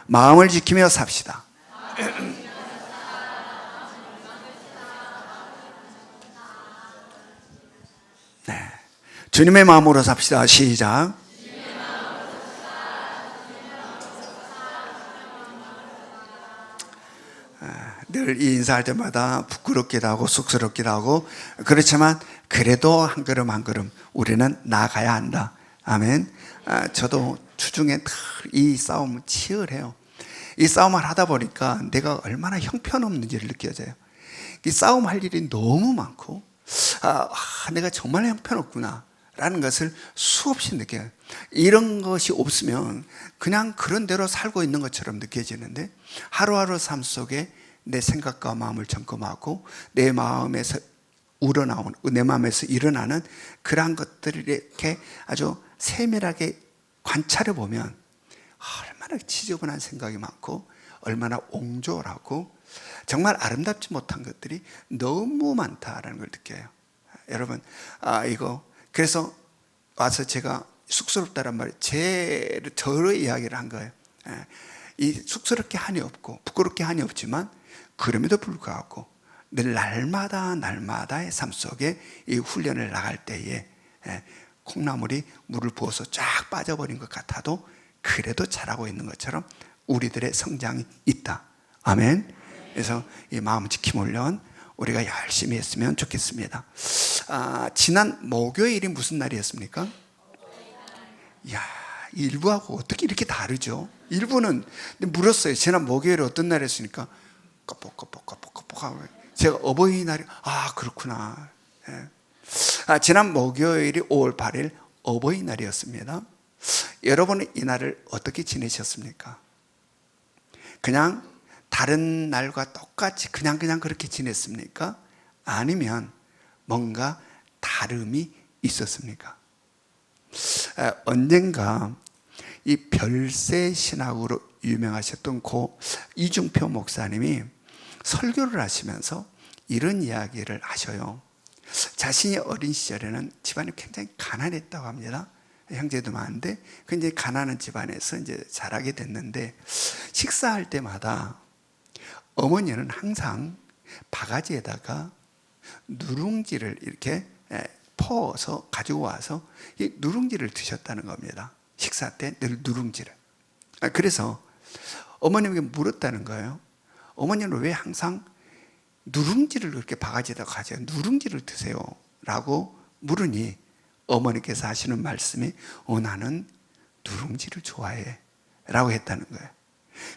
마음을 지키며 삽시다. 네. 주님의 마음으로 삽시다. 시작. 늘 이 인사할 때마다 부끄럽기도 하고 쑥스럽기도 하고 그렇지만 그래도 한 걸음 한 걸음 우리는 나아가야 한다. 아멘. 저도 주중에 이 싸움은 치열해요. 이 싸움을 하다 보니까 내가 얼마나 형편없는지를 느껴져요. 이 싸움할 일이 너무 많고 내가 정말 형편없구나 라는 것을 수없이 느껴요. 이런 것이 없으면 그냥 그런 대로 살고 있는 것처럼 느껴지는데 하루하루 삶 속에 내 생각과 마음을 점검하고 내 마음에서 우러나오는, 내 마음에서 일어나는 그러한 것들을 이렇게 아주 세밀하게 관찰해 보면 얼마나 지저분한 생각이 많고 얼마나 옹졸하고 정말 아름답지 못한 것들이 너무 많다라는 걸 느껴요. 여러분, 그래서 와서 제가 쑥스럽다란 말이 저의 이야기를 한 거예요. 이 쑥스럽게 한이 없고 부끄럽게 한이 없지만 그럼에도 불구하고 늘 날마다의 삶 속에 이 훈련을 나갈 때에 콩나물이 물을 부어서 쫙 빠져버린 것 같아도 그래도 자라고 있는 것처럼 우리들의 성장이 있다. 아멘. 그래서 이 마음 지킴 훈련 우리가 열심히 했으면 좋겠습니다. 지난 목요일이 무슨 날이었습니까? 이야, 일부하고 어떻게 이렇게 다르죠? 일부는 물었어요. 지난 목요일에 어떤 날이었습니까? 꺼뻑꺼뻑꺼뻑꺼뻑 하고 제가 어버이날이 그렇구나. 지난 목요일이 5월 8일 어버이날이었습니다. 여러분은 이 날을 어떻게 지내셨습니까? 그냥 다른 날과 똑같이 그냥 그렇게 지냈습니까? 아니면 뭔가 다름이 있었습니까? 언젠가 이 별세 신학으로 유명하셨던 고 이중표 목사님이 설교를 하시면서 이런 이야기를 하셔요. 자신이 어린 시절에는 집안이 굉장히 가난했다고 합니다. 형제도 많은데 굉장히 가난한 집안에서 이제 자라게 됐는데 식사할 때마다 어머니는 항상 바가지에다가 누룽지를 이렇게 퍼서 가지고 와서 이 누룽지를 드셨다는 겁니다. 식사 때 늘 누룽지를. 그래서 어머님에게 물었다는 거예요. 어머니는 왜 항상 누룽지를 그렇게 바가지에다 가져요? 누룽지를 드세요 라고 물으니 어머니께서 하시는 말씀이 나는 누룽지를 좋아해 라고 했다는 거예요.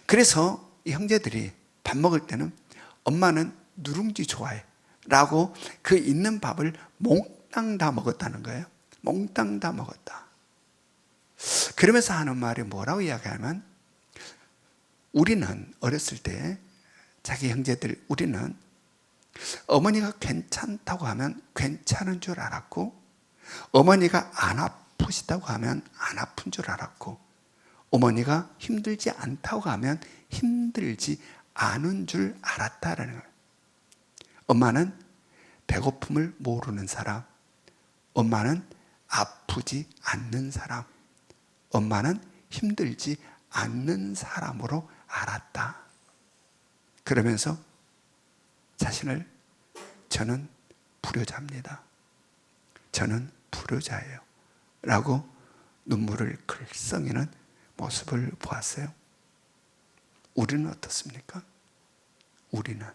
그래서 이 형제들이 밥 먹을 때는 엄마는 누룽지 좋아해 라고 그 있는 밥을 몽땅 다 먹었다는 거예요. 몽땅 다 먹었다. 그러면서 하는 말이 뭐라고 이야기하면 우리는 어렸을 때 자기 형제들 우리는 어머니가 괜찮다고 하면 괜찮은 줄 알았고 어머니가 안 아프시다고 하면 안 아픈 줄 알았고 어머니가 힘들지 않다고 하면 힘들지 않은 줄 알았다라는 거예요. 엄마는 배고픔을 모르는 사람, 엄마는 아프지 않는 사람, 엄마는 힘들지 않는 사람으로 알았다. 그러면서 자신을 저는 불효자입니다. 저는 불효자예요. 라고 눈물을 글썽이는 모습을 보았어요. 우리는 어떻습니까? 우리는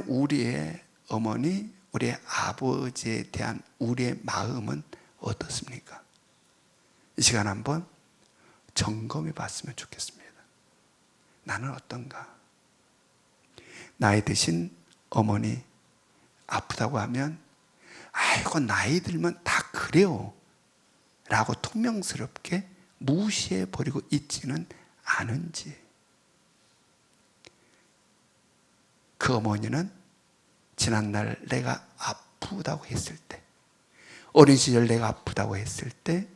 우리의 어머니, 우리의 아버지에 대한 우리의 마음은 어떻습니까? 이 시간 한번 점검해 봤으면 좋겠습니다. 나는 어떤가? 나이 드신 어머니 아프다고 하면 아이고 나이 들면 다 그래요 라고 퉁명스럽게 무시해 버리고 있지는 않은지, 그 어머니는 지난날 내가 아프다고 했을 때, 어린 시절 내가 아프다고 했을 때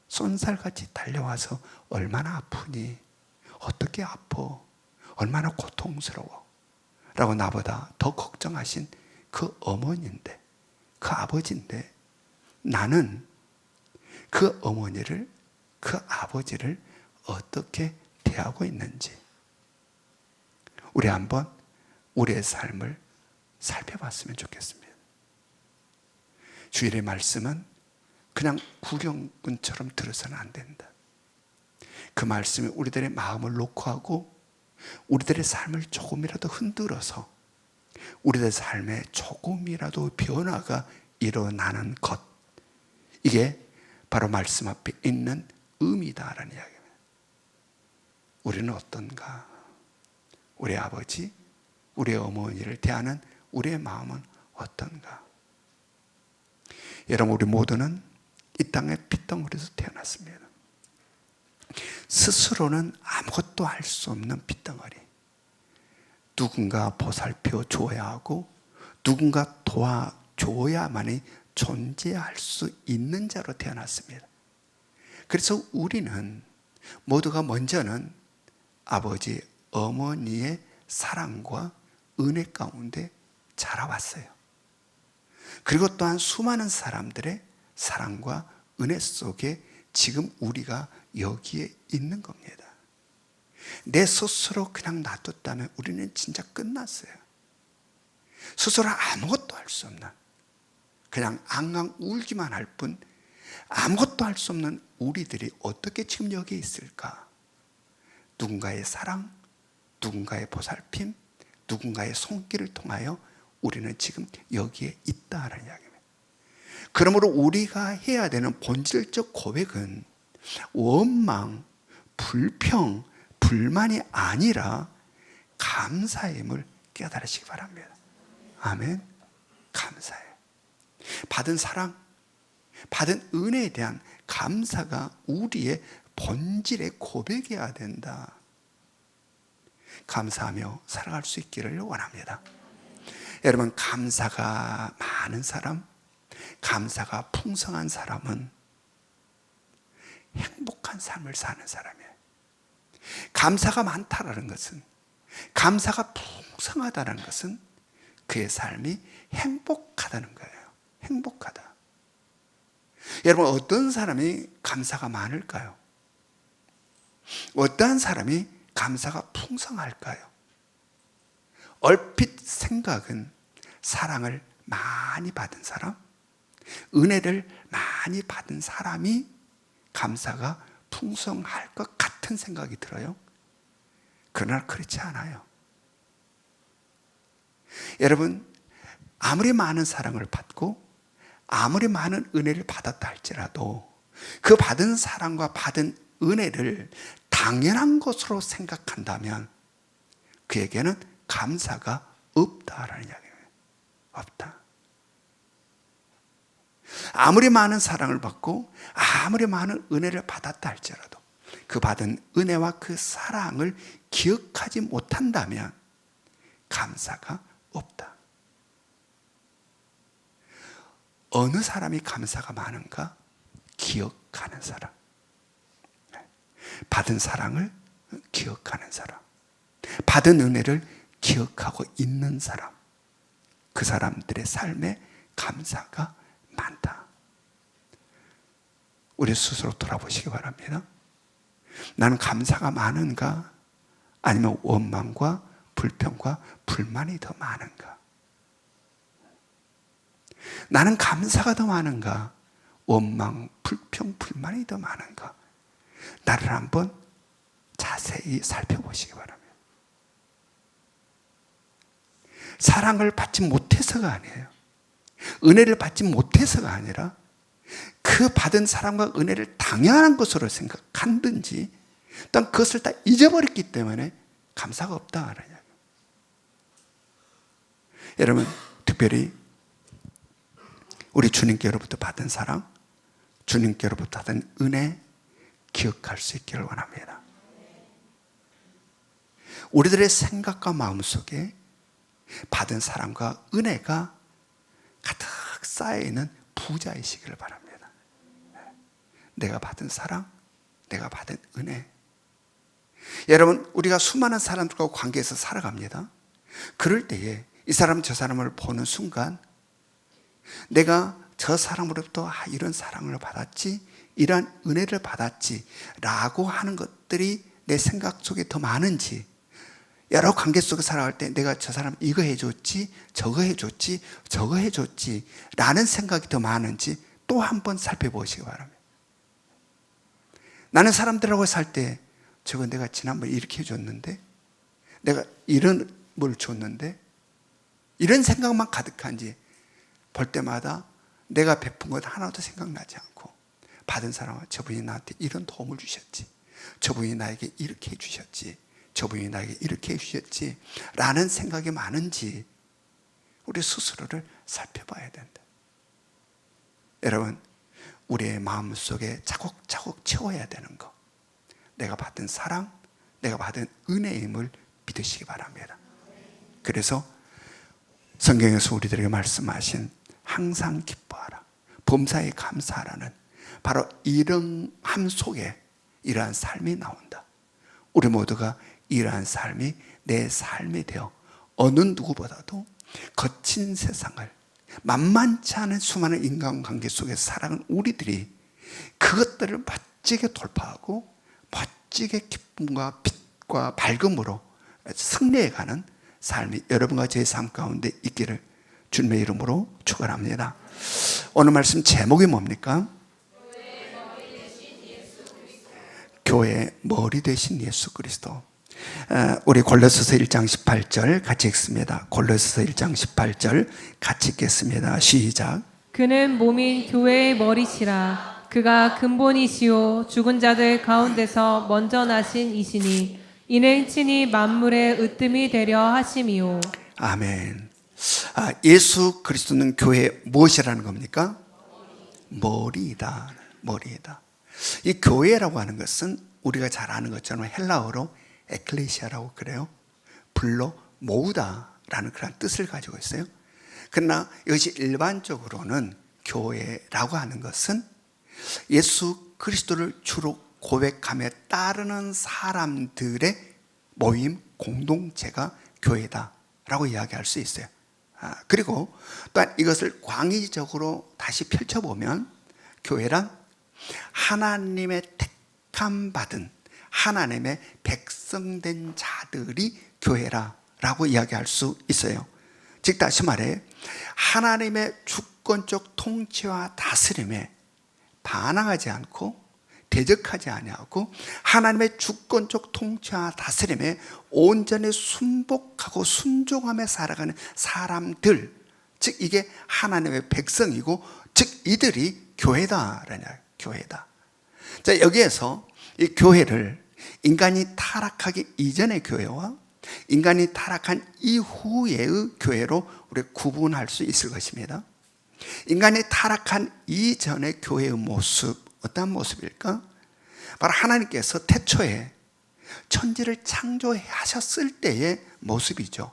쏜살같이 달려와서 얼마나 아프니, 어떻게 아파, 얼마나 고통스러워 라고 나보다 더 걱정하신 그 어머니인데, 그 아버지인데 나는 그 어머니를, 그 아버지를 어떻게 대하고 있는지 우리 한번 우리의 삶을 살펴봤으면 좋겠습니다. 주일의 말씀은 그냥 구경꾼처럼 들어서는 안 된다. 그 말씀이 우리들의 마음을 녹화하고 우리들의 삶을 조금이라도 흔들어서 우리들의 삶에 조금이라도 변화가 일어나는 것, 이게 바로 말씀 앞에 있는 의미다라는 이야기입니다. 우리는 어떤가? 우리 아버지, 우리 어머니를 대하는 우리의 마음은 어떤가? 여러분, 우리 모두는 이 땅에 핏덩어리에서 태어났습니다. 스스로는 아무것도 할 수 없는 핏덩어리. 누군가 보살펴 줘야 하고 누군가 도와줘야만이 존재할 수 있는 자로 태어났습니다. 그래서 우리는 모두가 먼저는 아버지, 어머니의 사랑과 은혜 가운데 자라왔어요. 그리고 또한 수많은 사람들의 사랑과 은혜 속에 지금 우리가 여기에 있는 겁니다. 내 스스로 그냥 놔뒀다면 우리는 진짜 끝났어요. 스스로 아무것도 할 수 없는, 그냥 앙앙 울기만 할 뿐 아무것도 할 수 없는 우리들이 어떻게 지금 여기에 있을까? 누군가의 사랑, 누군가의 보살핌, 누군가의 손길을 통하여 우리는 지금 여기에 있다라는 이야기입니다. 그러므로 우리가 해야 되는 본질적 고백은 원망, 불평, 불만이 아니라 감사임을 깨달으시기 바랍니다. 아멘. 감사해요. 받은 사랑, 받은 은혜에 대한 감사가 우리의 본질의 고백이어야 된다. 감사하며 살아갈 수 있기를 원합니다. 여러분, 감사가 많은 사람, 감사가 풍성한 사람은 행복한 삶을 사는 사람이에요. 감사가 많다라는 것은, 감사가 풍성하다는 것은 그의 삶이 행복하다는 거예요. 행복하다. 여러분, 어떤 사람이 감사가 많을까요? 어떠한 사람이 감사가 풍성할까요? 얼핏 생각은 사랑을 많이 받은 사람, 은혜를 많이 받은 사람이 감사가 풍성할 것 같은 생각이 들어요. 그러나 그렇지 않아요. 여러분, 아무리 많은 사랑을 받고 아무리 많은 은혜를 받았다 할지라도 그 받은 사랑과 받은 은혜를 당연한 것으로 생각한다면 그에게는 감사가 없다라는 이야기예요. 없다. 아무리 많은 사랑을 받고 아무리 많은 은혜를 받았다 할지라도 그 받은 은혜와 그 사랑을 기억하지 못한다면 감사가 없다. 어느 사람이 감사가 많은가? 기억하는 사람. 받은 사랑을 기억하는 사람. 받은 은혜를 기억하고 있는 사람. 그 사람들의 삶에 감사가 많다. 우리 스스로 돌아보시기 바랍니다. 나는 감사가 많은가? 아니면 원망과 불평과 불만이 더 많은가? 나는 감사가 더 많은가? 원망, 불평, 불만이 더 많은가? 나를 한번 자세히 살펴보시기 바랍니다. 사랑을 받지 못해서가 아니에요. 은혜를 받지 못해서가 아니라 그 받은 사랑과 은혜를 당연한 것으로 생각한든지 또한 그것을 다 잊어버렸기 때문에 감사가 없다. 여러분, 특별히 우리 주님께로부터 받은 사랑, 주님께로부터 받은 은혜 기억할 수 있기를 원합니다. 우리들의 생각과 마음속에 받은 사랑과 은혜가 가득 쌓여있는 부자이시기를 바랍니다. 내가 받은 사랑, 내가 받은 은혜. 여러분, 우리가 수많은 사람들과 관계에서 살아갑니다. 그럴 때에 이 사람 저 사람을 보는 순간 내가 저 사람으로부터 이런 사랑을 받았지, 이러한 은혜를 받았지 라고 하는 것들이 내 생각 속에 더 많은지, 여러 관계 속에 살아갈 때 내가 저 사람 이거 해줬지, 저거 해줬지, 저거 해줬지 라는 생각이 더 많은지 또 한 번 살펴보시기 바랍니다. 나는 사람들하고 살 때 저거 내가 지난번에 이렇게 해줬는데, 내가 이런 뭘 줬는데, 이런 생각만 가득한지 볼 때마다 내가 베푼 것 하나도 생각나지 않고, 받은 사람은 저분이 나한테 이런 도움을 주셨지, 저분이 나에게 이렇게 해주셨지, 저분이 나에게 이렇게 해주셨지 라는 생각이 많은지 우리 스스로를 살펴봐야 된다. 여러분, 우리의 마음속에 차곡차곡 채워야 되는 것, 내가 받은 사랑, 내가 받은 은혜임을 믿으시기 바랍니다. 그래서 성경에서 우리들에게 말씀하신 항상 기뻐하라, 범사에 감사하라는 바로 이런 함 속에 이러한 삶이 나온다. 우리 모두가 이러한 삶이 내 삶이 되어 어느 누구보다도 거친 세상을, 만만치 않은 수많은 인간관계 속에서 살아가는 우리들이 그것들을 멋지게 돌파하고 멋지게 기쁨과 빛과 밝음으로 승리해가는 삶이 여러분과 제 삶 가운데 있기를 주님의 이름으로 축원합니다. 오늘 말씀 제목이 뭡니까? 교회의 머리 되신 예수 그리스도. 우리 골로새서 1장 18절 같이 읽습니다. 골로새서 1장 18절 같이 읽겠습니다. 시작. 그는 몸인 교회의 머리시라. 그가 근본이시요 죽은 자들 가운데서 먼저 나신 이시니 이는 친히 만물의 으뜸이 되려 하심이요. 아멘. 예수 그리스도는 교회의 무엇이라는 겁니까? 머리이다. 머리이다. 이 교회라고 하는 것은 우리가 잘 아는 것처럼 헬라어로 에클레시아라고 그래요. 불러 모으다라는 그런 뜻을 가지고 있어요. 그러나 이것이 일반적으로는 교회라고 하는 것은 예수 그리스도를 주로 고백하며 따르는 사람들의 모임, 공동체가 교회다라고 이야기할 수 있어요. 그리고 또한 이것을 광의적으로 다시 펼쳐보면 교회란 하나님의 택함 받은 하나님의 백성된 자들이 교회라고 이야기할 수 있어요. 즉 다시 말해 하나님의 주권적 통치와 다스림에 반항하지 않고 대적하지 아니하고 하나님의 주권적 통치와 다스림에 온전히 순복하고 순종하며 살아가는 사람들, 즉 이게 하나님의 백성이고 즉 이들이 교회다라냐, 교회다. 자, 여기에서 이 교회를 인간이 타락하기 이전의 교회와 인간이 타락한 이후의 교회로 우리 구분할 수 있을 것입니다. 인간이 타락한 이전의 교회의 모습, 어떤 모습일까? 바로 하나님께서 태초에 천지를 창조하셨을 때의 모습이죠.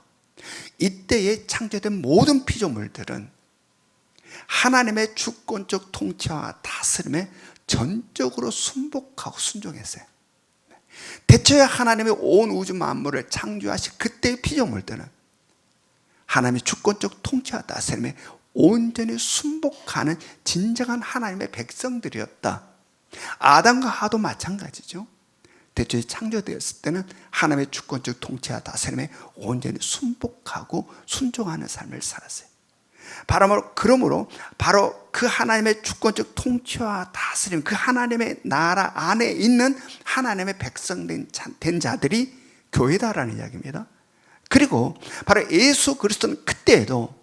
이때에 창조된 모든 피조물들은 하나님의 주권적 통치와 다스림에 전적으로 순복하고 순종했어요. 태초에 하나님의 온 우주 만물을 창조하신 그때의 피조물들은 하나님의 주권적 통치와 다스림에 온전히 순복하는 진정한 하나님의 백성들이었다. 아담과 하와도 마찬가지죠. 태초에 창조되었을 때는 하나님의 주권적 통치와 다스림에 온전히 순복하고 순종하는 삶을 살았어요. 그러므로 바로 그 하나님의 주권적 통치와 다스림, 그 하나님의 나라 안에 있는 하나님의 백성된 자들이 교회다라는 이야기입니다. 그리고 바로 예수 그리스도는 그때에도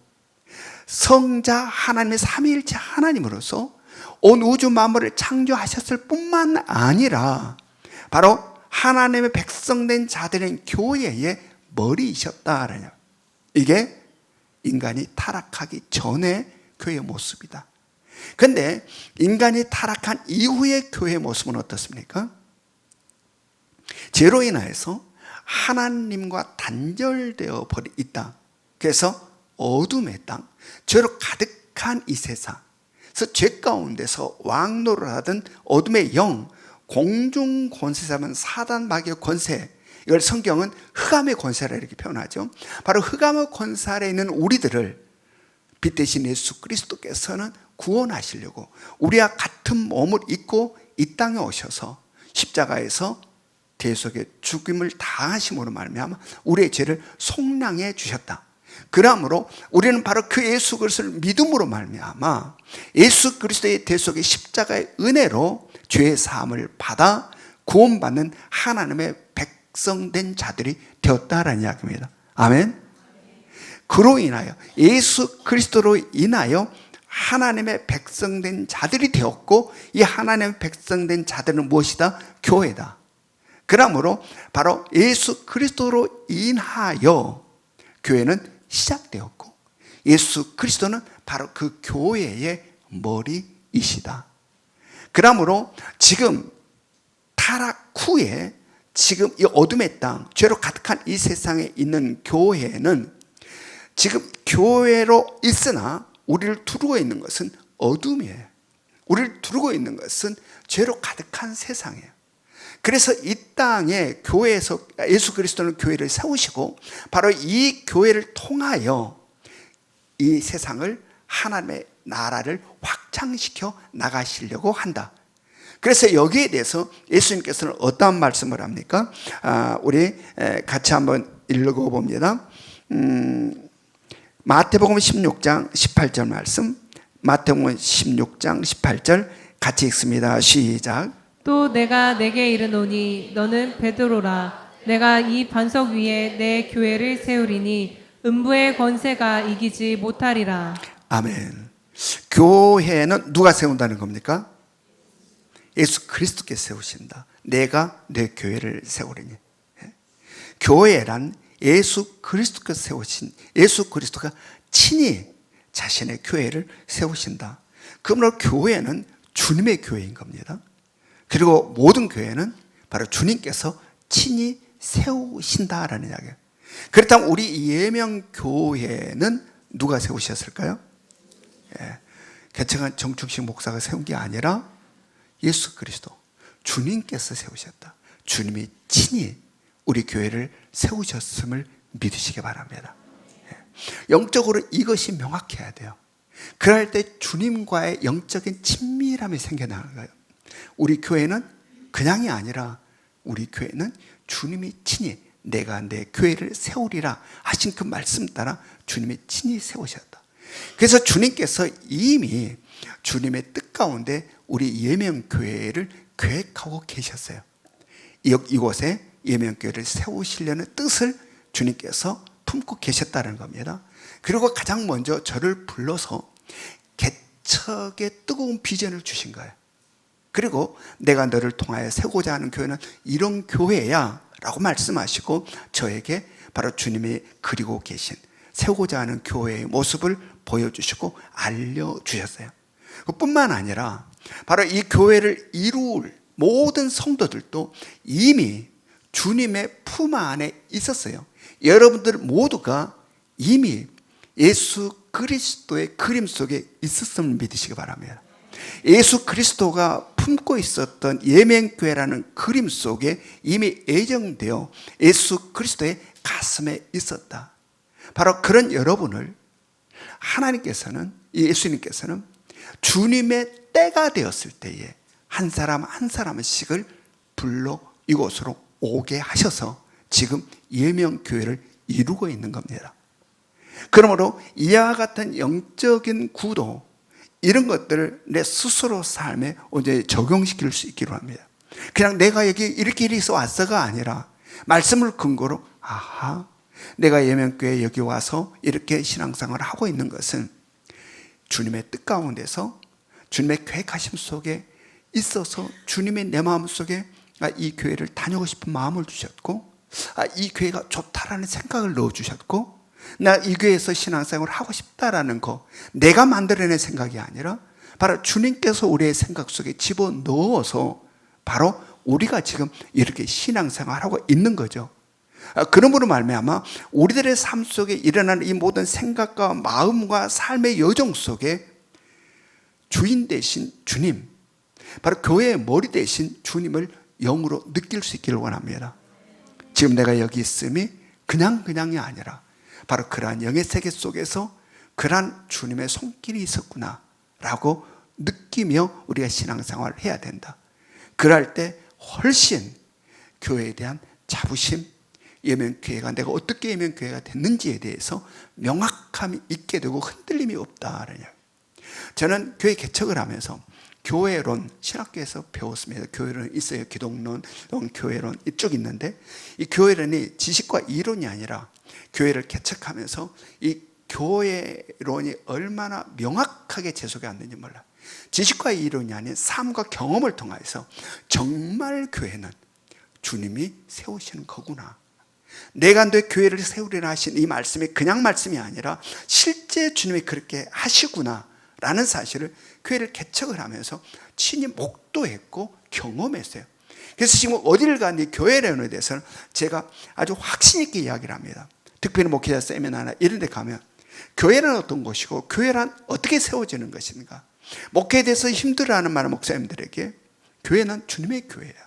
성자 하나님의 삼위일체 하나님으로서 온 우주 만물을 창조하셨을 뿐만 아니라 바로 하나님의 백성된 자들인 교회의 머리이셨다라는, 이게 인간이 타락하기 전의 교회의 모습이다. 그런데 인간이 타락한 이후의 교회의 모습은 어떻습니까? 죄로 인하여서 하나님과 단절되어 버려 있다. 그래서 어둠의 땅, 죄로 가득한 이 세상, 그래서 죄 가운데서 왕노를 하던 어둠의 영, 공중 권세자면 사단 마귀의 권세, 이걸 성경은 흑암의 권세라 이렇게 표현하죠. 바로 흑암의 권세 아래 있는 우리들을 빛 대신 예수 그리스도께서는 구원하시려고 우리와 같은 몸을 입고 이 땅에 오셔서 십자가에서 대속의 죽임을 당하심으로 말미암아 우리의 죄를 속량해 주셨다. 그러므로 우리는 바로 그 예수 그리스도를 믿음으로 말미암아 예수 그리스도의 대속의 십자가의 은혜로 죄의 사함을 받아 구원받는 하나님의 백성된 자들이 되었다라는 이야기입니다. 아멘. 그로 인하여 예수 그리스도로 인하여 하나님의 백성된 자들이 되었고, 이 하나님의 백성된 자들은 무엇이다? 교회다. 그러므로 바로 예수 그리스도로 인하여 교회는 시작되었고, 예수 그리스도는 바로 그 교회의 머리이시다. 그러므로 지금 타락 후에 지금 이 어둠의 땅, 죄로 가득한 이 세상에 있는 교회는 지금 교회로 있으나 우리를 두르고 있는 것은 어둠이에요. 우리를 두르고 있는 것은 죄로 가득한 세상이에요. 그래서 이 땅에 교회에서 예수 그리스도는 교회를 세우시고 바로 이 교회를 통하여 이 세상을 하나님의 나라를 확장시켜 나가시려고 한다. 그래서 여기에 대해서 예수님께서는 어떠한 말씀을 합니까? 우리 같이 한번 읽어봅니다. 마태복음 16장 18절 말씀, 마태복음 16장 18절 같이 읽습니다. 시작. 또 내가 내게 이르노니 너는 베드로라. 내가 이 반석 위에 내 교회를 세우리니 음부의 권세가 이기지 못하리라. 아멘. 교회는 누가 세운다는 겁니까? 예수 그리스도께서 세우신다. 내가 내 교회를 세우리니. 교회란 예수 그리스도께서 세우신, 예수 그리스도가 친히 자신의 교회를 세우신다. 그러므로 교회는 주님의 교회인 겁니다. 그리고 모든 교회는 바로 주님께서 친히 세우신다라는 이야기예요. 그렇다면 우리 예명교회는 누가 세우셨을까요? 개척한 정충식 목사가 세운 게 아니라 예수 그리스도, 주님께서 세우셨다. 주님이 친히 우리 교회를 세우셨음을 믿으시기 바랍니다. 영적으로 이것이 명확해야 돼요. 그럴 때 주님과의 영적인 친밀함이 생겨나는 거예요. 우리 교회는 그냥이 아니라 우리 교회는 주님이 친히 내가 내 교회를 세우리라 하신 그 말씀 따라 주님이 친히 세우셨다. 그래서 주님께서 이미 주님의 뜻 가운데 우리 예명교회를 계획하고 계셨어요. 이곳에 예명교회를 세우시려는 뜻을 주님께서 품고 계셨다는 겁니다. 그리고 가장 먼저 저를 불러서 개척의 뜨거운 비전을 주신 거예요. 그리고 내가 너를 통하여 세우고자 하는 교회는 이런 교회야 라고 말씀하시고 저에게 바로 주님이 그리고 계신 세우고자 하는 교회의 모습을 보여주시고 알려주셨어요. 그뿐만 아니라 바로 이 교회를 이룰 모든 성도들도 이미 주님의 품 안에 있었어요. 여러분들 모두가 이미 예수 그리스도의 그림 속에 있었음을 믿으시기 바랍니다. 예수 그리스도가 품고 있었던 예명교회라는 그림 속에 이미 예정되어 예수 그리스도의 가슴에 있었다. 바로 그런 여러분을 하나님께서는, 예수님께서는 주님의 때가 되었을 때에 한 사람 한 사람씩을 불러 이곳으로 오게 하셔서 지금 예명교회를 이루고 있는 겁니다. 그러므로 이와 같은 영적인 구도, 이런 것들을 내 스스로 삶에 이제 적용시킬 수 있기로 합니다. 그냥 내가 여기 이렇게 왔어가 아니라 말씀을 근거로 아하, 내가 예명교회에 여기 와서 이렇게 신앙생활을 하고 있는 것은 주님의 뜻 가운데서 주님의 계획하심 속에 있어서 주님의 내 마음속에 이 교회를 다니고 싶은 마음을 주셨고, 이 교회가 좋다라는 생각을 넣어주셨고, 나 이 교회에서 신앙생활을 하고 싶다라는 거, 내가 만들어낸 생각이 아니라 바로 주님께서 우리의 생각 속에 집어넣어서 바로 우리가 지금 이렇게 신앙생활을 하고 있는 거죠. 그러므로 말미암아 우리들의 삶 속에 일어나는 이 모든 생각과 마음과 삶의 여정 속에 주인 되신 주님, 바로 교회의 머리 되신 주님을 영으로 느낄 수 있기를 원합니다. 지금 내가 여기 있음이 그냥이 아니라 바로 그러한 영의 세계 속에서 그러한 주님의 손길이 있었구나 라고 느끼며 우리가 신앙생활을 해야 된다. 그럴 때 훨씬 교회에 대한 자부심, 예명교회가 내가 어떻게 예명교회가 됐는지에 대해서 명확함이 있게 되고 흔들림이 없다라는 이야기. 저는 교회 개척을 하면서 교회론, 신학교에서 배웠습니다. 교회론 있어요. 기독론, 교회론 이쪽 있는데, 이 교회론이 지식과 이론이 아니라 교회를 개척하면서 이 교회론이 얼마나 명확하게 재속이 안 되는지 몰라요. 지식과 이론이 아닌 삶과 경험을 통해서 정말 교회는 주님이 세우시는 거구나. 내가 내 교회를 세우리라 하신 이 말씀이 그냥 말씀이 아니라 실제 주님이 그렇게 하시구나 라는 사실을 교회를 개척을 하면서 친히 목도했고 경험했어요. 그래서 지금 어디를 가니 교회론에 대해서는 제가 아주 확신 있게 이야기를 합니다. 특별히 목회자 세미나나 이런 데 가면 교회는 어떤 곳이고 교회란 어떻게 세워지는 것인가. 목회에 대해서 힘들어하는 많은 목사님들에게 교회는 주님의 교회야.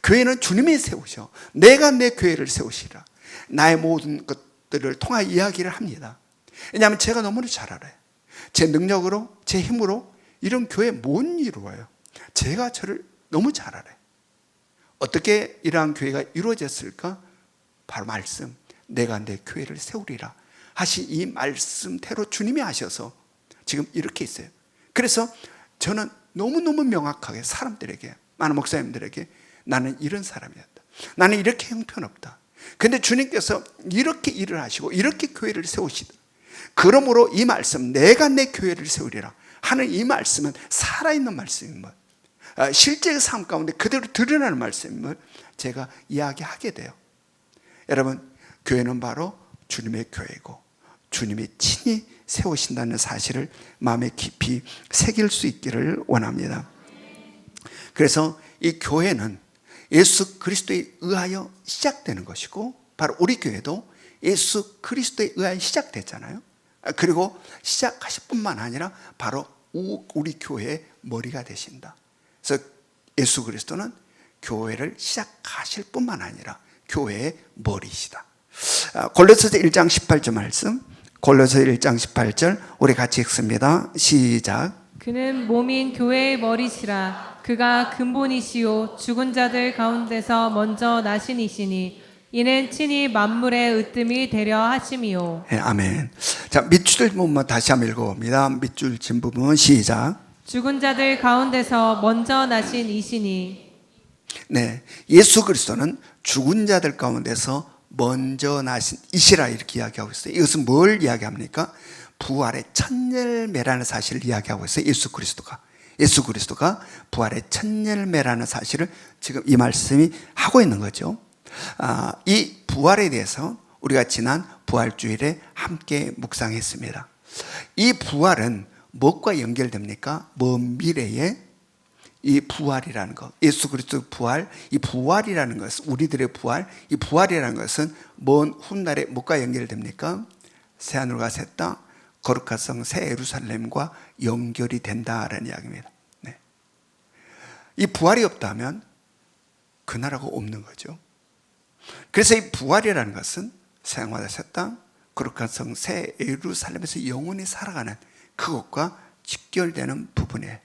교회는 주님이 세우셔. 내가 내 교회를 세우시라. 나의 모든 것들을 통하 이야기를 합니다. 왜냐하면 제가 너무나 잘 알아요. 제 능력으로, 제 힘으로 이런 교회 못 이루어요. 제가 저를 너무 잘 알아요. 어떻게 이러한 교회가 이루어졌을까? 바로 말씀, 내가 내 교회를 세우리라 하신 이 말씀대로 주님이 하셔서 지금 이렇게 있어요. 그래서 저는 너무너무 명확하게 사람들에게, 많은 목사님들에게 나는 이런 사람이었다. 나는 이렇게 형편없다. 근데 주님께서 이렇게 일을 하시고 이렇게 교회를 세우시다. 그러므로 이 말씀, 내가 내 교회를 세우리라 하는 이 말씀은 살아있는 말씀임을, 실제 삶 가운데 그대로 드러나는 말씀임을 제가 이야기하게 돼요. 여러분, 교회는 바로 주님의 교회고 주님이 친히 세우신다는 사실을 마음에 깊이 새길 수 있기를 원합니다. 그래서 이 교회는 예수 그리스도에 의하여 시작되는 것이고, 바로 우리 교회도 예수 그리스도에 의하여 시작됐잖아요. 그리고 시작하실 뿐만 아니라 바로 우리 교회의 머리가 되신다. 그래서 예수 그리스도는 교회를 시작하실 뿐만 아니라 교회의 머리시다. 골로새서 1장 18절 말씀, 골로새 1장 18절 우리 같이 읽습니다. 시작. 그는 몸인 교회의 머리시라. 그가 근본이시요 죽은 자들 가운데서 먼저 나신 이시니 이는 친히 만물의 으뜸이 되려 하심이요. 네, 아멘. 자, 밑줄 부분 다시 한번 읽어봅니다. 밑줄 진 부분 시작. 죽은 자들 가운데서 먼저 나신 이시니. 네, 예수 그리스도는 죽은 자들 가운데서 먼저 나신 이시라 이렇게 이야기하고 있어요. 이것은 뭘 이야기합니까? 부활의 첫 열매라는 사실을 이야기하고 있어요. 예수 그리스도가 부활의 첫 열매라는 사실을 지금 이 말씀이 하고 있는 거죠. 이 부활에 대해서 우리가 지난 부활주일에 함께 묵상했습니다. 이 부활은 무엇과 연결됩니까? 먼 미래에 이 부활이라는 것, 예수 그리스도 부활, 이 부활이라는 것은, 우리들의 부활, 이 부활이라는 것은 먼 훗날에 무엇과 연결됩니까? 새하늘과 새 땅, 거룩한 성 새 예루살렘과 연결이 된다라는 이야기입니다. 네. 이 부활이 없다면 그 나라가 없는 거죠. 그래서 이 부활이라는 것은 새하늘과 새 땅, 거룩한 성 새 예루살렘에서 영원히 살아가는 그것과 직결되는 부분이에요.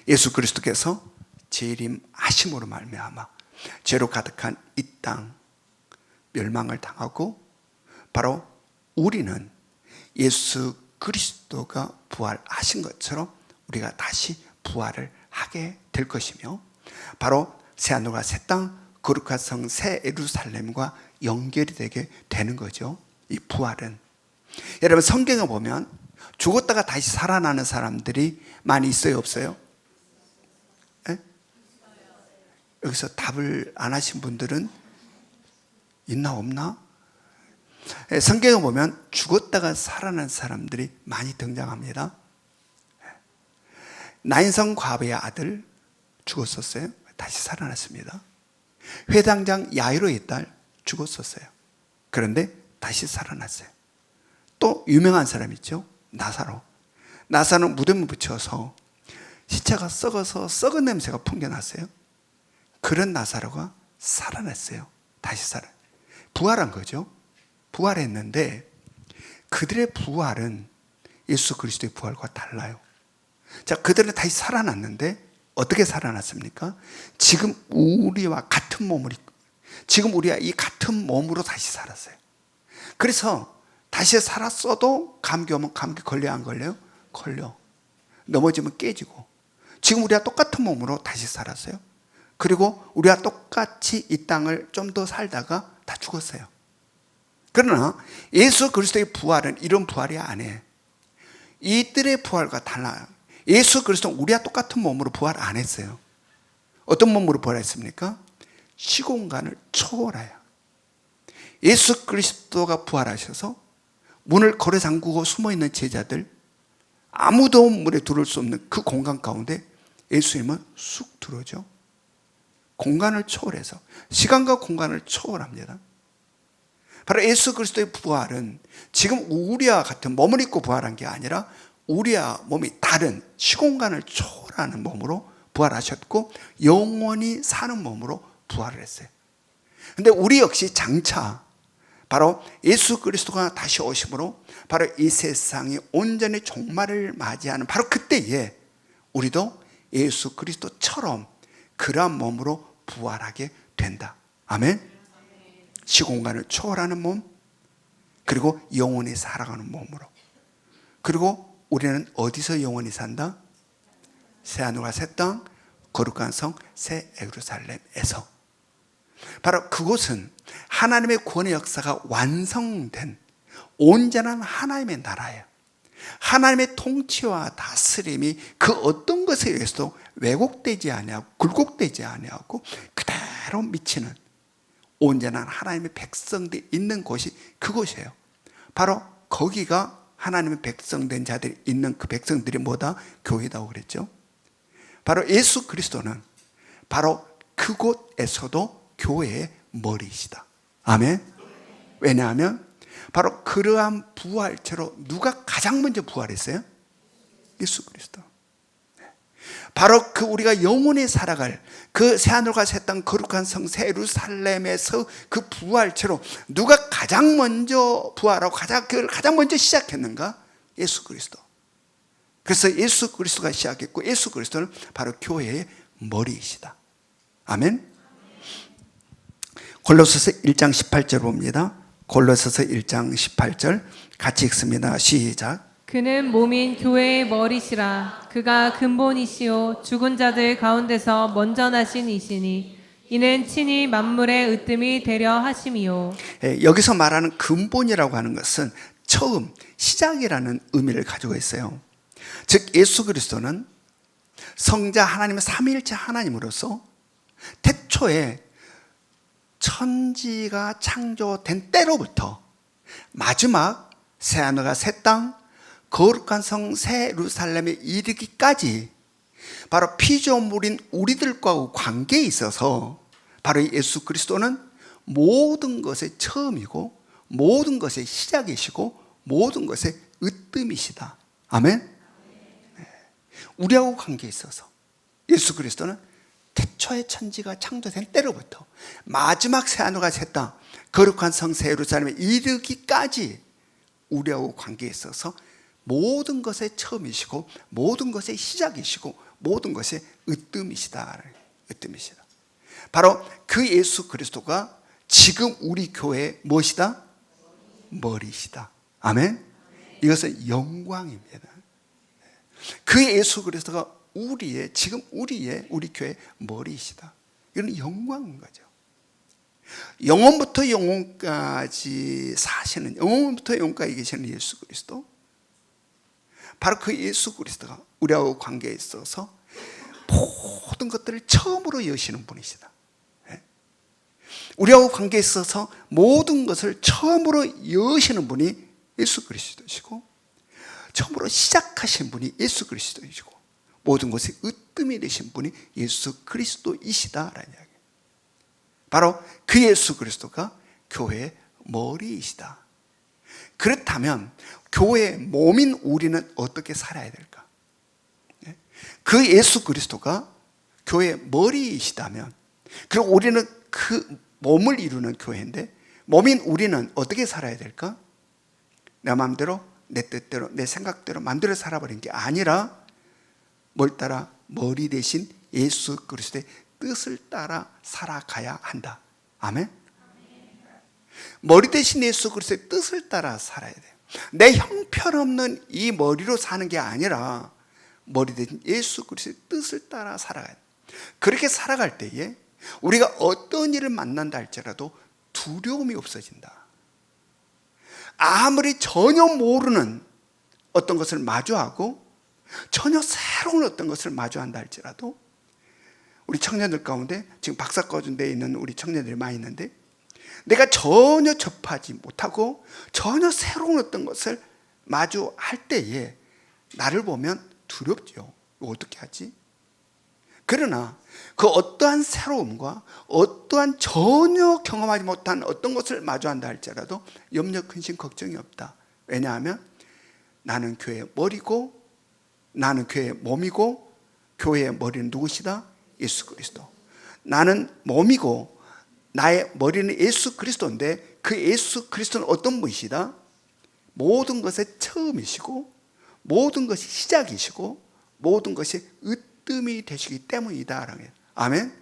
예수 그리스도께서 재림하심으로 말미암아 죄로 가득한 이 땅 멸망을 당하고, 바로 우리는 예수 그리스도가 부활하신 것처럼 우리가 다시 부활을 하게 될 것이며, 바로 새하늘과 새 땅, 거룩한 성 새 예루살렘과 연결이 되게 되는 거죠. 이 부활은, 여러분 성경에 보면 죽었다가 다시 살아나는 사람들이 많이 있어요, 없어요? 네? 여기서 답을 안 하신 분들은 있나 없나? 성경에 보면 죽었다가 살아난 사람들이 많이 등장합니다. 나인성 과부의 아들 죽었었어요. 다시 살아났습니다. 회당장 야이로의 딸 죽었었어요. 그런데 다시 살아났어요. 또 유명한 사람 있죠. 나사로 무덤에 붙여서 시체가 썩어서 썩은 냄새가 풍겨났어요. 그런 나사로가 살아났어요. 다시 부활한 거죠. 부활했는데 그들의 부활은 예수 그리스도의 부활과 달라요. 자, 그들은 다시 살아났는데 어떻게 살아났습니까? 지금 우리와 같은 몸을 지금 우리가 이 같은 몸으로 다시 살았어요. 그래서 다시 살았어도 감기 오면 감기 걸려요, 안 걸려요? 걸려. 넘어지면 깨지고. 지금 우리가 똑같은 몸으로 다시 살았어요. 그리고 우리가 똑같이 이 땅을 좀 더 살다가 다 죽었어요. 그러나 예수 그리스도의 부활은 이런 부활이 아니에요. 이들의 부활과 달라요. 예수 그리스도는 우리와 똑같은 몸으로 부활 안 했어요. 어떤 몸으로 부활했습니까? 시공간을 초월해요. 예수 그리스도가 부활하셔서 문을 걸어 잠그고 숨어있는 제자들, 아무도 문에 들어올 수 없는 그 공간 가운데 예수님은 쑥 들어오죠. 공간을 초월해서, 시간과 공간을 초월합니다. 바로 예수 그리스도의 부활은 지금 우리와 같은 몸을 입고 부활한 게 아니라 우리와 몸이 다른 시공간을 초월하는 몸으로 부활하셨고 영원히 사는 몸으로 부활을 했어요. 근데 우리 역시 장차 바로 예수 그리스도가 다시 오심으로 바로 이 세상이 온전히 종말을 맞이하는 바로 그때에 우리도 예수 그리스도처럼 그러한 몸으로 부활하게 된다. 아멘. 시공간을 초월하는 몸, 그리고 영원히 살아가는 몸으로. 그리고 우리는 어디서 영원히 산다? 새하늘과 새 땅, 거룩한 성, 새 예루살렘에서. 바로 그곳은 하나님의 구원의 역사가 완성된 온전한 하나님의 나라예요. 하나님의 통치와 다스림이 그 어떤 것에 의해서도 왜곡되지 아니하고 굴곡되지 아니하고 그대로 미치는 온전한 하나님의 백성들이 있는 곳이 그곳이에요. 바로 거기가 하나님의 백성된 자들이 있는 그 백성들이 뭐다? 교회다고 그랬죠. 바로 예수 그리스도는 바로 그곳에서도 교회의 머리이시다. 아멘. 왜냐하면 바로 그러한 부활체로 누가 가장 먼저 부활했어요? 예수 그리스도. 바로 그 우리가 영원히 살아갈 그 새하늘과 새 땅 거룩한 성 새 예루살렘에서 그 부활체로 누가 가장 먼저 부활하고 그걸 가장 먼저 시작했는가? 예수 그리스도. 그래서 예수 그리스도가 시작했고 예수 그리스도는 바로 교회의 머리이시다. 아멘. 골로새서 1장 18절 봅니다. 골로새서 1장 18절 같이 읽습니다. 시작. 그는 몸인 교회의 머리시라. 그가 근본이시요 죽은 자들 가운데서 먼저 나신 이시니 이는 친히 만물의 으뜸이 되려 하심이요. 여기서 말하는 근본이라고 하는 것은 처음, 시작이라는 의미를 가지고 있어요. 즉 예수 그리스도는 성자 하나님의 삼위일체 하나님으로서 태초에 천지가 창조된 때로부터 마지막 새하늘과 새 땅 거룩한 성 새 예루살렘에 이르기까지 바로 피조물인 우리들과 관계에 있어서 바로 예수 그리스도는 모든 것의 처음이고 모든 것의 시작이시고 모든 것의 으뜸이시다. 아멘. 우리하고 관계에 있어서 예수 그리스도는 태초의 천지가 창조된 때로부터 마지막 새하늘과 새 땅 거룩한 성 새 예루살렘에 이르기까지 우리하고 관계에 있어서 모든 것의 처음이시고 모든 것의 시작이시고 모든 것의 으뜸이시다. 으뜸이시다. 바로 그 예수 그리스도가 지금 우리 교회의 무엇이다? 머리이시다. 아멘. 이것은 영광입니다. 그 예수 그리스도가 지금 우리 교회의 머리이시다. 이건 영광인 거죠. 영원부터 영원까지 사시는, 영원부터 영원까지 계시는 예수 그리스도, 바로 그 예수 그리스도가 우리하고 관계에 있어서 모든 것들을 처음으로 여시는 분이시다. 우리하고 관계에 있어서 모든 것을 처음으로 여시는 분이 예수 그리스도시고 처음으로 시작하신 분이 예수 그리스도이시고 모든 것의 으뜸이 되신 분이 예수 그리스도이시다라는 이야기예요. 바로 그 예수 그리스도가 교회의 머리이시다. 그렇다면 교회의 몸인 우리는 어떻게 살아야 될까? 그 예수 그리스도가 교회의 머리이시다면, 그리고 우리는 그 몸을 이루는 교회인데 몸인 우리는 어떻게 살아야 될까? 내 마음대로, 내 뜻대로, 내 생각대로 마음대로 살아버린 게 아니라 뭘 따라? 머리 대신 예수 그리스도의 뜻을 따라 살아가야 한다. 아멘. 머리 대신 예수 그리스도의 뜻을 따라 살아야 돼요. 내 형편없는 이 머리로 사는 게 아니라 머리 대신 예수 그리스도의 뜻을 따라 살아가야 돼요. 그렇게 살아갈 때에 우리가 어떤 일을 만난다 할지라도 두려움이 없어진다. 아무리 전혀 모르는 어떤 것을 마주하고 전혀 새로운 어떤 것을 마주한다 할지라도, 우리 청년들 가운데 지금 박사과정대에 있는 우리 청년들이 많이 있는데, 내가 전혀 접하지 못하고 전혀 새로운 어떤 것을 마주할 때에 나를 보면 두렵죠. 어떻게 하지? 그러나 그 어떠한 새로움과 어떠한 전혀 경험하지 못한 어떤 것을 마주한다 할지라도 염려, 근심, 걱정이 없다. 왜냐하면 나는 교회의 머리고, 나는 교회의 몸이고, 교회의 머리는 누구시다? 예수 그리스도. 나는 몸이고 나의 머리는 예수 그리스도인데, 그 예수 그리스도는 어떤 분이시다? 모든 것의 처음이시고, 모든 것이 시작이시고, 모든 것이 으뜸이 되시기 때문이다. 아멘.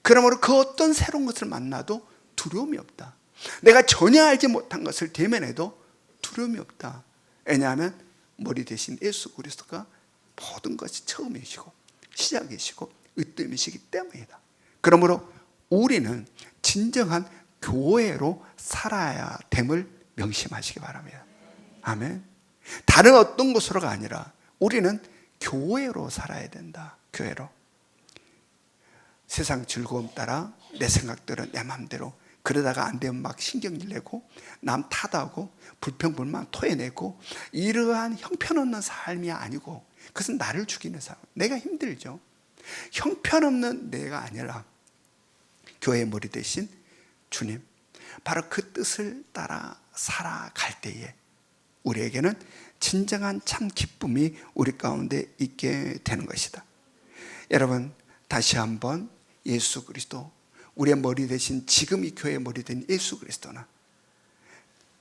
그러므로 그 어떤 새로운 것을 만나도 두려움이 없다. 내가 전혀 알지 못한 것을 대면해도 두려움이 없다. 왜냐하면 머리 대신 예수 그리스도가 모든 것이 처음이시고 시작이시고 으뜸이시기 때문이다. 그러므로 우리는 진정한 교회로 살아야 됨을 명심하시기 바랍니다. 아멘. 다른 어떤 곳으로가 아니라 우리는 교회로 살아야 된다. 교회로. 세상 즐거움 따라 내 생각대로 내 마음대로 그러다가 안 되면 막 신경질 내고 남 탓하고 불평불만 토해내고, 이러한 형편없는 삶이 아니고 그것은 나를 죽이는 삶. 내가 힘들죠. 형편없는 내가 아니라 교회의 머리 대신 주님, 바로 그 뜻을 따라 살아갈 때에 우리에게는 진정한 참 기쁨이 우리 가운데 있게 되는 것이다. 여러분, 다시 한번 예수 그리스도, 우리의 머리 대신 지금 이 교회의 머리 된 예수 그리스도는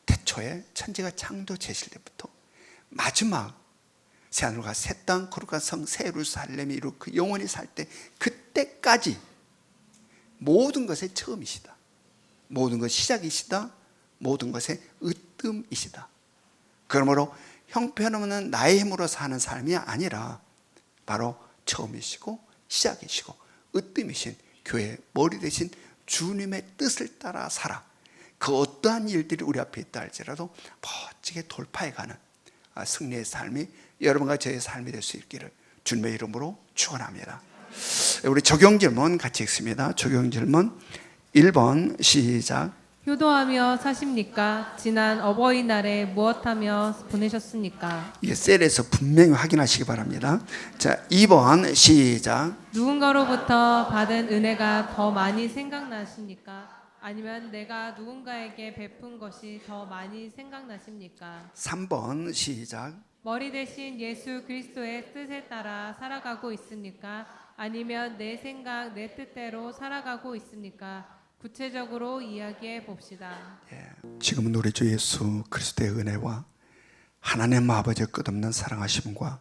태초에 천지가 창조되실 때부터 마지막 새하늘과 새 땅 거룩한 성 새 예루살렘이 이루 그 영원히 살 때, 그때까지 모든 것의 처음이시다. 모든 것의 시작이시다. 모든 것의 으뜸이시다. 그러므로 형편없는 나의 힘으로 사는 삶이 아니라 바로 처음이시고 시작이시고 으뜸이신 교회의 머리 대신 주님의 뜻을 따라 살아. 그 어떠한 일들이 우리 앞에 있다 할지라도 멋지게 돌파해가는 승리의 삶이 여러분과 저의 삶이 될 수 있기를 주님의 이름으로 축원합니다. 우리 적용 질문 같이 읽습니다. 적용 질문 1번 시작. 효도하며 사십니까? 지난 어버이날에 무엇하며 보내셨습니까? 이 셀에서 분명히 확인하시기 바랍니다. 자, 2번 시작. 누군가로부터 받은 은혜가 더 많이 생각나십니까? 아니면 내가 누군가에게 베푼 것이 더 많이 생각나십니까? 3번 시작. 머리 대신 예수 그리스도의 뜻에 따라 살아가고 있습니까? 아니면 내 생각, 내 뜻대로 살아가고 있습니까? 구체적으로 이야기해 봅시다. 지금은 우리 주 예수 그리스도의 은혜와 하나님 아버지의 끝없는 사랑하심과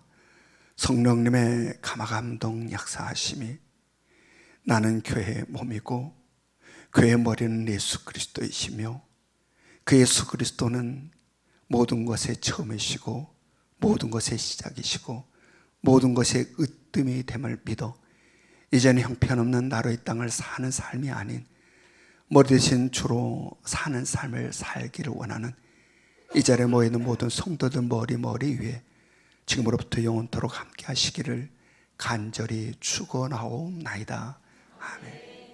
성령님의 감화감동 역사하심이, 나는 교회의 몸이고 교회의 머리는 예수 그리스도이시며, 그 예수 그리스도는 모든 것의 처음이시고 모든 것의 시작이시고 모든 것의 으뜸이 됨을 믿어 이제는 형편없는 나로 이 땅을 사는 삶이 아닌 머리 대신 주로 사는 삶을 살기를 원하는 이 자리에 모여있는 모든 성도들 머리 위에 지금으로부터 영원토록 함께 하시기를 간절히 축원하옵나이다. 아멘.